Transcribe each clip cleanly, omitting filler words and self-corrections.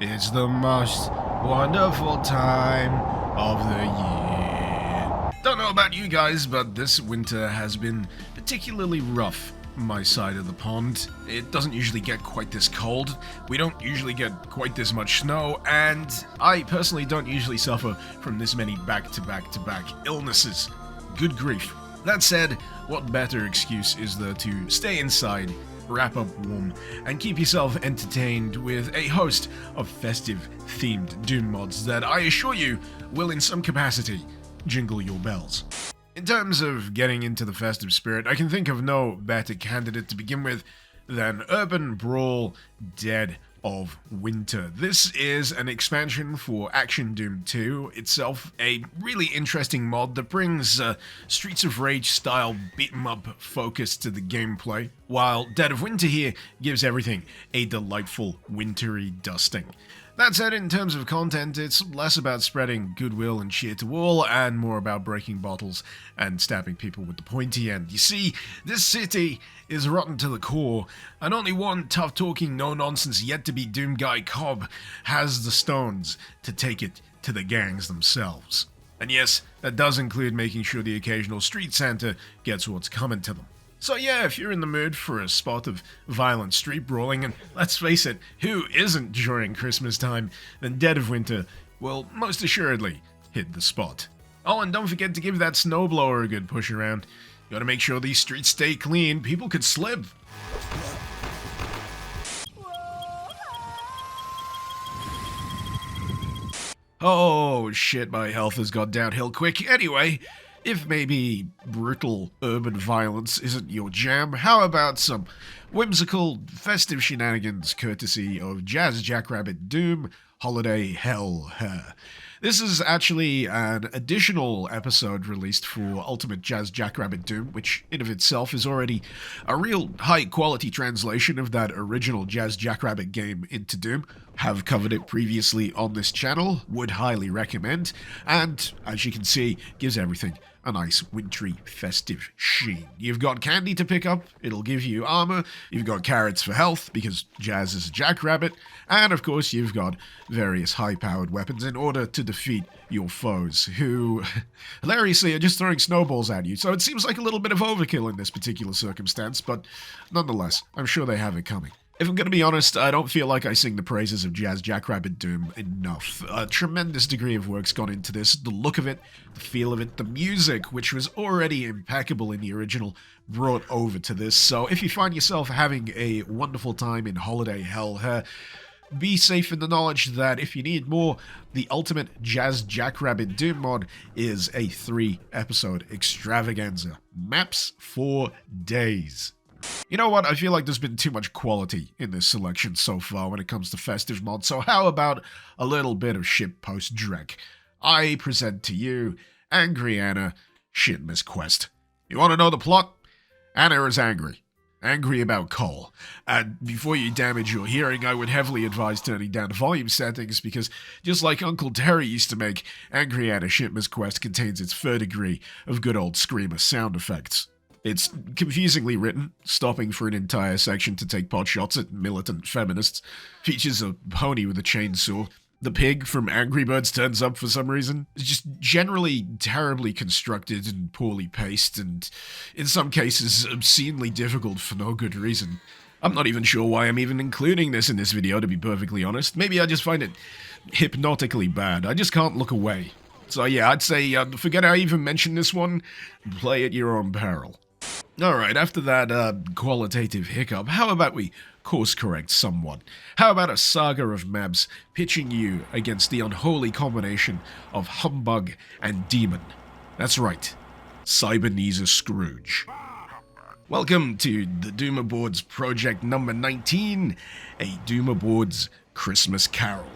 It's the most wonderful time of the year. Don't know about you guys, but this winter has been particularly rough on my side of the pond. It doesn't usually get quite this cold, we don't usually get quite this much snow, and I personally don't usually suffer from this many back-to-back-to-back illnesses. Good grief. That said, what better excuse is there to stay inside, wrap up warm, and keep yourself entertained with a host of festive-themed Doom mods that I assure you will in some capacity jingle your bells. In terms of getting into the festive spirit, I can think of no better candidate to begin with than Urban Brawl Dead of Winter. This is an expansion for Action Doom 2 itself, a really interesting mod that brings Streets of Rage style beat-em-up focus to the gameplay, while Dead of Winter here gives everything a delightful wintry dusting. That said, in terms of content, it's less about spreading goodwill and cheer to all, and more about breaking bottles and stabbing people with the pointy end. You see, this city is rotten to the core, and only one tough-talking, no-nonsense, yet-to-be Doom guy Cobb has the stones to take it to the gangs themselves. And yes, that does include making sure the occasional street Santa gets what's coming to them. So yeah, if you're in the mood for a spot of violent street brawling, and let's face it, who isn't during Christmas time, then Dead of Winter will most assuredly hit the spot. Oh, and don't forget to give that snowblower a good push around. You gotta make sure these streets stay clean, people could slip. Oh shit, my health has gone downhill quick. Anyway, if maybe brutal urban violence isn't your jam, how about some whimsical, festive shenanigans courtesy of Jackrabbit Doom Holiday Hell Hare. This is actually an additional episode released for Ultimate Jackrabbit Doom, which in of itself is already a real high-quality translation of that original Jackrabbit game into Doom. Have covered it previously on this channel, would highly recommend, and as you can see, gives everything a nice wintry festive sheen. You've got candy to pick up, it'll give you armor, you've got carrots for health because Jazz is a jackrabbit, and of course you've got various high-powered weapons in order to defeat your foes, who hilariously are just throwing snowballs at you, so it seems like a little bit of overkill in this particular circumstance, but nonetheless, I'm sure they have it coming. If I'm going to be honest, I don't feel like I sing the praises of Jackrabbit Doom enough. A tremendous degree of work's gone into this. The look of it, the feel of it, the music, which was already impeccable in the original, brought over to this. So if you find yourself having a wonderful time in Holiday Hell Hare, be safe in the knowledge that if you need more, the Ultimate Jackrabbit Doom mod is a 3-episode extravaganza. Maps for days. You know what, I feel like there's been too much quality in this selection so far when it comes to festive mods, so how about a little bit of shitpost dreck? I present to you Angry Anna Shitmas Quest. You want to know the plot? Anna is angry. Angry about coal. And before you damage your hearing, I would heavily advise turning down the volume settings because, just like Uncle Terry used to make, Angry Anna Shitmas Quest contains its fair degree of good old screamer sound effects. It's confusingly written, stopping for an entire section to take pot shots at militant feminists. Features a pony with a chainsaw. The pig from Angry Birds turns up for some reason. It's just generally terribly constructed and poorly paced, and in some cases obscenely difficult for no good reason. I'm not even sure why I'm even including this in this video, to be perfectly honest. Maybe I just find it hypnotically bad. I just can't look away. So yeah, I'd say forget I even mentioned this one. Play at your own peril. Alright, after that qualitative hiccup, how about we course correct somewhat? How about a saga of maps pitching you against the unholy combination of humbug and demon? That's right, Cyberneser Scrooge. Welcome to the Doom Boards project number 19, a Doom Boards Christmas Carol.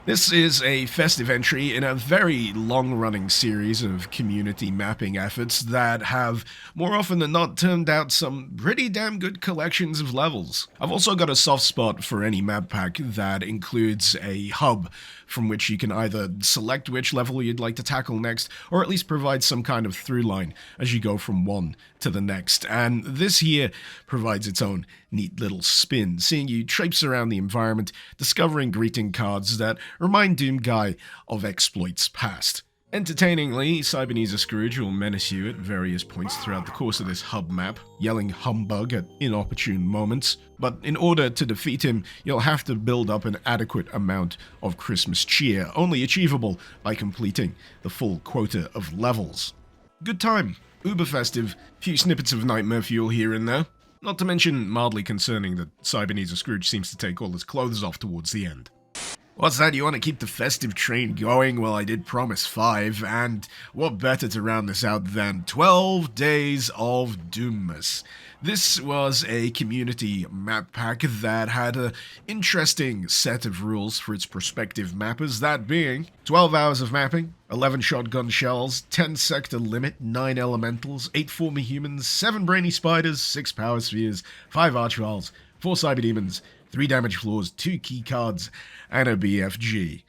This is a festive entry in a very long-running series of community mapping efforts that have, more often than not, turned out some pretty damn good collections of levels. I've also got a soft spot for any map pack that includes a hub from which you can either select which level you'd like to tackle next, or at least provide some kind of through line as you go from one to the next. And this here provides its own neat little spin, seeing you traipse around the environment, discovering greeting cards that remind Doom Guy of exploits past. Entertainingly, Ebenezer Scrooge will menace you at various points throughout the course of this hub map, yelling humbug at inopportune moments, but in order to defeat him, you'll have to build up an adequate amount of Christmas cheer, only achievable by completing the full quota of levels. Good time, uber festive, few snippets of nightmare fuel here and there, not to mention mildly concerning that Ebenezer Scrooge seems to take all his clothes off towards the end. What's that, you want to keep the festive train going? Well, I did promise 5, and what better to round this out than 12 Days of Doommas. This was a community map pack that had an interesting set of rules for its prospective mappers, that being 12 hours of mapping, 11 shotgun shells, 10 sector limit, 9 elementals, 8 former humans, 7 brainy spiders, 6 power spheres, 5 archviles, 4 cyberdemons, 3 damage floors, 2 key cards, and a BFG.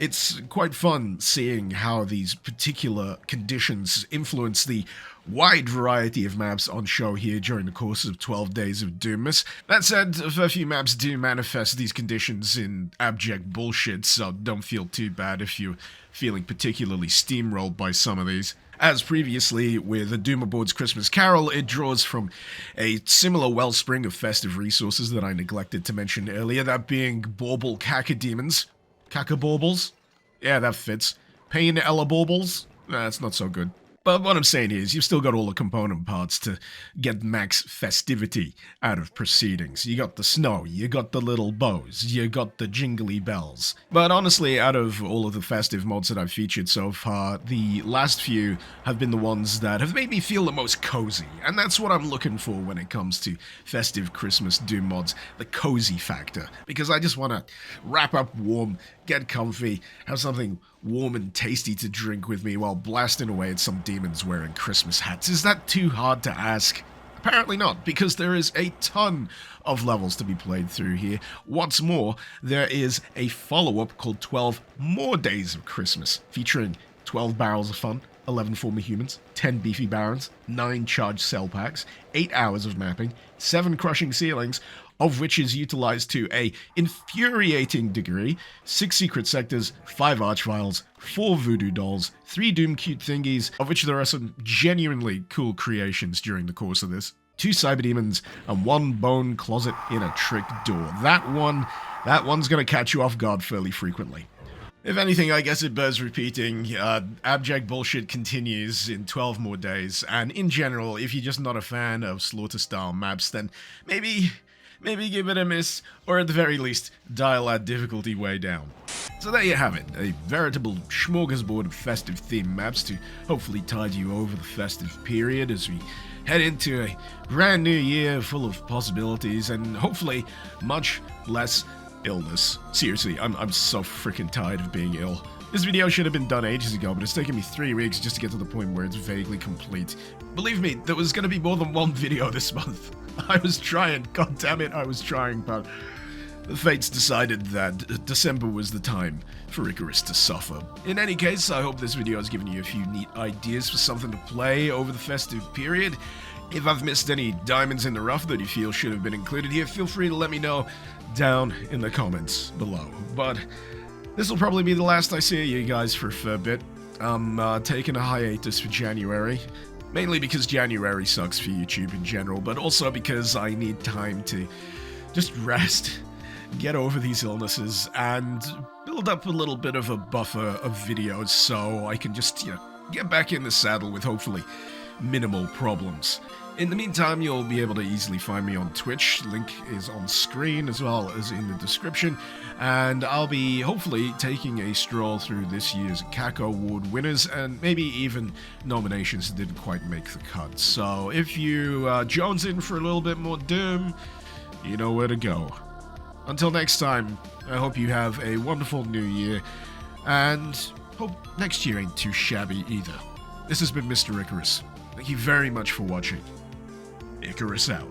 It's quite fun seeing how these particular conditions influence the wide variety of maps on show here during the course of 12 Days of Doommas. That said, a fair few maps do manifest these conditions in abject bullshit, so don't feel too bad if you're feeling particularly steamrolled by some of these. As previously with the Doom Aboard's Christmas Carol, it draws from a similar wellspring of festive resources that I neglected to mention earlier, that being Bauble Cacodemons. Cacabaubles? Yeah, that fits. Pain Ellabaubles? That's not so good. But what I'm saying is, you've still got all the component parts to get max festivity out of proceedings. You got the snow, you got the little bows, you got the jingly bells. But honestly, out of all of the festive mods that I've featured so far, the last few have been the ones that have made me feel the most cozy. And that's what I'm looking for when it comes to festive Christmas Doom mods, the cozy factor. Because I just want to wrap up warm, get comfy, have something warm and tasty to drink with me while blasting away at some demons wearing Christmas hats. Is that too hard to ask? Apparently not, because there is a ton of levels to be played through here. What's more, there is a follow-up called 12 More Days of Christmas, featuring 12 barrels of fun, 11 former humans, 10 beefy barons, 9 charged cell packs, 8 hours of mapping, 7 crushing ceilings, of which is utilized to a infuriating degree, 6 secret sectors, 5 archviles, 4 voodoo dolls, 3 doom cute thingies, of which there are some genuinely cool creations during the course of this, 2 cyberdemons, and 1 bone closet in a trick door. That one's gonna catch you off guard fairly frequently. If anything, I guess it bears repeating, abject bullshit continues in 12 more days, and in general, if you're just not a fan of slaughter-style maps, then maybe give it a miss, or at the very least, dial that difficulty way down. So there you have it, a veritable smorgasbord of festive theme maps to hopefully tide you over the festive period as we head into a brand new year full of possibilities and hopefully much less illness. Seriously, I'm so freaking tired of being ill. This video should have been done ages ago, but it's taken me 3 weeks just to get to the point where it's vaguely complete. Believe me, there was going to be more than one video this month. I was trying, god damn it, I was trying, but the fates decided that December was the time for Icarus to suffer. In any case, I hope this video has given you a few neat ideas for something to play over the festive period. If I've missed any diamonds in the rough that you feel should have been included here, feel free to let me know down in the comments below. But this will probably be the last I see of you guys for a fair bit. I'm taking a hiatus for January. Mainly because January sucks for YouTube in general, but also because I need time to just rest, get over these illnesses, and build up a little bit of a buffer of videos so I can just, get back in the saddle with hopefully minimal problems. In the meantime, you'll be able to easily find me on Twitch. Link is on screen as well as in the description. And I'll be hopefully taking a stroll through this year's CACO Award winners and maybe even nominations that didn't quite make the cut. So if you jones in for a little bit more Doom, you know where to go. Until next time, I hope you have a wonderful new year, and hope next year ain't too shabby either. This has been Mr. Icarus. Thank you very much for watching. Icarus out.